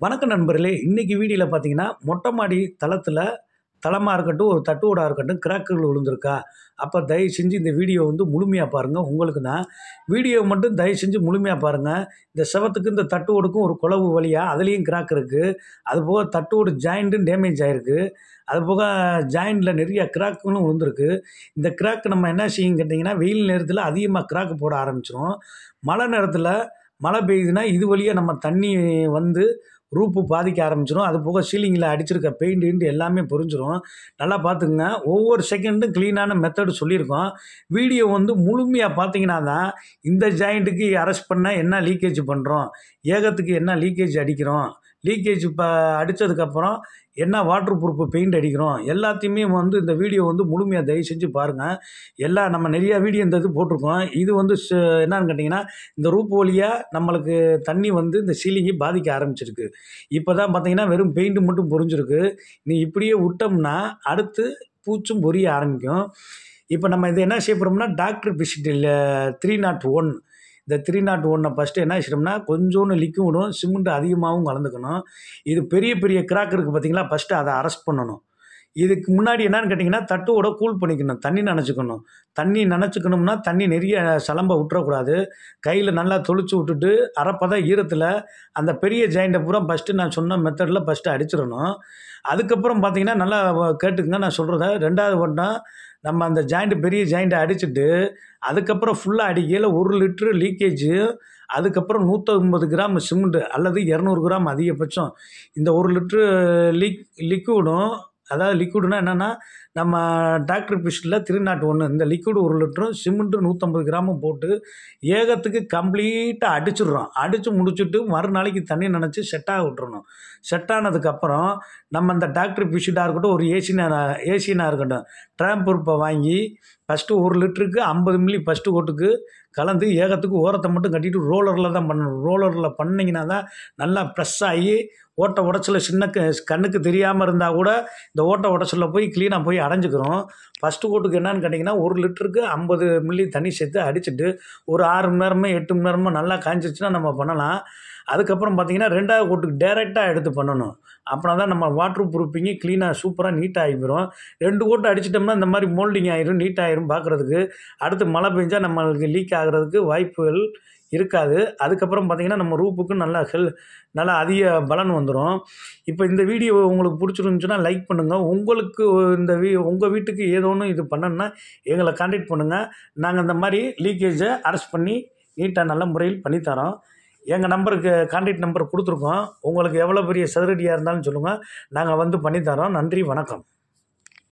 வணக்கம் நண்பர்களே. இன்னைக்கு வீடியோல பார்த்தீங்கன்னா, மொட்டை மாடி தளத்தில தளமா இருக்கட்டும், ஒரு தட்டு ஓடா இருக்கட்டும் கிராக்குகள் விழுந்திருக்கா? அப்ப தயவு செஞ்சு இந்த வீடியோ முழுமையா பாருங்க. உங்களுக்கு தான். வீடியோ மட்டும் தயவு செஞ்சு முழுமையா பாருங்க. இந்த செவத்துக்கும் இந்த தட்டு ஓடுக்கும் ஒரு குழவு வழியா அதிலேயும் கிராக் இருக்கு. அதுபோக தட்டு ஓடு ஜாயிண்ட்டும் டேமேஜ் ஆயிருக்கு. அதுபோக ஜாயிண்ட்ல நிறைய கிராக்குகளும் விழுந்திருக்கு. இந்த கிராக் நம்ம என்ன செய்யும்னு கேட்டீங்கன்னா, வெயில் நேரத்தில அதிகமா கிராக் போட ஆரம்பிச்சுரும். மழை நேரத்தில மழை பெய்யுதுன்னா, இது வழியா நம்ம தண்ணி வந்து ரூப்பு பாதிக்க ஆரம்பிச்சிடும். அது போக சீலிங்கில் அடிச்சிருக்க பெயிண்ட் எல்லாமே பொரிஞ்சிடும். நல்லா பார்த்துக்குங்க. ஒவ்வொரு செகண்டும் க்ளீனான மெத்தடு சொல்லியிருக்கோம். வீடியோ முழுமையாக பார்த்தீங்கன்னா தான் இந்த ஜாயிண்ட்டுக்கு அரெஸ்ட் பண்ண என்ன லீக்கேஜ் பண்ணுறோம், ஏகத்துக்கு என்ன லீக்கேஜ் அடிக்கிறோம், லீக்கேஜ் அடித்ததுக்கப்புறம் என்ன வாட்டர் ப்ரூஃப் பெயிண்ட் அடிக்கிறோம், எல்லாத்தையுமே இந்த வீடியோ முழுமையாக தயவு செஞ்சு பாருங்கள். எல்லாம் நம்ம நிறையா வீடியோ இந்த இது போட்டிருக்கோம். இது என்னன்னு கேட்டிங்கன்னா, இந்த ரூப் வழியாக நம்மளுக்கு தண்ணி இந்த சீலிங்கை பாதிக்க ஆரம்பிச்சிருக்கு. இப்போ தான் பார்த்தீங்கன்னா வெறும் பெயிண்ட் மட்டும் பொரிஞ்சிருக்கு. நீ இப்படியே விட்டோம்னா அடுத்து பூச்சும் பொரிய ஆரம்பிக்கும். இப்போ நம்ம இது என்ன செய்ய போகிறோம்னா, டாக்டர் பிஸ்கட் 301 இந்த 301 ஃபஸ்ட்டு என்ன செய்யணும்னா, கொஞ்சோண்டு லிக்விடும் சிமெண்ட் அதிகமாகவும் கலந்துக்கணும். இது பெரிய பெரிய கிராக் இருக்குது பார்த்தீங்களா, ஃபஸ்ட்டு அதை அரெஸ்ட் பண்ணணும். இதுக்கு முன்னாடி என்னன்னு கேட்டிங்கன்னா, தட்டோட கூல் பண்ணிக்கணும், தண்ணி நனைச்சிக்கணும். தண்ணி நனைச்சிக்கணும்னா தண்ணி நிறைய சலம்ப விட்டுறக்கூடாது. கையில் நல்லா தொளிச்சு விட்டுட்டு அரைப்பத ஈரத்தில் அந்த பெரிய ஜாயிண்ட்டை பூரா ஃபஸ்ட்டு நான் சொன்ன மெத்தடில் ஃபஸ்ட்டு அடிச்சிடணும். அதுக்கப்புறம் பார்த்தீங்கன்னா, நல்லா கேட்டுக்குங்க நான் சொல்கிறத. ரெண்டாவது வட்டம் நம்ம அந்த பெரிய ஜாயிண்ட்டை அடிச்சுட்டு அதுக்கப்புறம் ஃபுல்லாக அடிக்கையில் 1 லிட்ரு லீக்கேஜு, அதுக்கப்புறம் 150 கிராம் சிமெண்ட்டு அல்லது 200 கிராம் அதிகபட்சம். இந்த 1 லிட்ரு லிக்விடும், அதாவது லிக்விடுனா என்னென்னா, நம்ம டாக்டர் பிஸ்கட்டில் 301 இந்த லிக்விடு 1 லிட்டரும் சிமெண்ட்டு 150 கிராமும் போட்டு ஏகத்துக்கு கம்ப்ளீட்டாக அடிச்சிடுறோம். அடித்து முடிச்சுட்டு மறுநாளைக்கு தண்ணி நனைச்சி செட்டாக விட்டுறணும். செட் ஆனதுக்கப்புறம் நம்ம இந்த டாக்டர் பிஸ்கட்டாக இருக்கட்டும், ஒரு ஏசினா இருக்கட்டும், ட்ராம்பூர்ப்பை வாங்கி ஃபஸ்ட்டு 1 லிட்டருக்கு 50 மில்லி ஃபஸ்ட்டு கோட்டுக்கு கலந்து ஏகத்துக்கு ஓரத்தை மட்டும் கட்டிட்டு ரோலரில் தான் பண்ணணும். ரோலரில் பண்ணிங்கன்னா தான் நல்லா ப்ரெஸ் ஆகி ஓட்டை உடச்சல கண்ணுக்கு தெரியாமல் இருந்தால் கூட இந்த ஓட்டை உடச்சலில் போய் க்ளீனாக போய் அடைஞ்சிக்கிறோம். ஃபஸ்ட்டு கோட்டுக்கு என்னன்னு கேட்டிங்கன்னா, 1 லிட்டருக்கு 50 மில்லி தண்ணி சேர்த்து அடிச்சுட்டு ஒரு 6 மணி நேரமோ 8 மணி நேரமோ நல்லா காய்ஞ்சிச்சுன்னா நம்ம பண்ணலாம். அதுக்கப்புறம் பார்த்திங்கன்னா, 2வது கோட்டுக்கு டேரெக்டாக எடுத்து பண்ணணும். அப்படின்னா தான் நம்ம வாட்ரு ப்ரூஃபிங்கு க்ளீனாக சூப்பராக நீட்டாக ஆகிடும். 2 கோட்டு அடிச்சிட்டோம்னா இந்த மாதிரி மோல்டிங் ஆகிடும், நீட்டாகிடும் பார்க்குறதுக்கு. அடுத்து மழை பெஞ்சால் நம்மளுக்கு லீக் ஆகிறதுக்கு வாய்ப்புகள் இருக்காது. அதுக்கப்புறம் பார்த்திங்கன்னா, நம்ம ரூப்புக்கு நல்லா அதிக பலன் வந்துடும். இப்போ இந்த வீடியோ உங்களுக்கு பிடிச்சிருந்துச்சுன்னா லைக் பண்ணுங்கள். உங்களுக்கு உங்கள் வீட்டுக்கு ஏதோ ஒன்று இது பண்ணணுன்னா எங்களை கான்டாக்ட் பண்ணுங்கள். நாங்கள் இந்த மாதிரி லீக்கேஜை அரெஸ்ட் பண்ணி நீட்டாக நல்ல முறையில் பண்ணித்தரோம். எங்கள் நம்பருக்கு கான்டாக்ட் நம்பர் கொடுத்துருக்கோம். உங்களுக்கு எவ்வளோ பெரிய சதுரடியாக இருந்தாலும் சொல்லுங்கள், நாங்கள் பண்ணித்தரோம். நன்றி, வணக்கம்.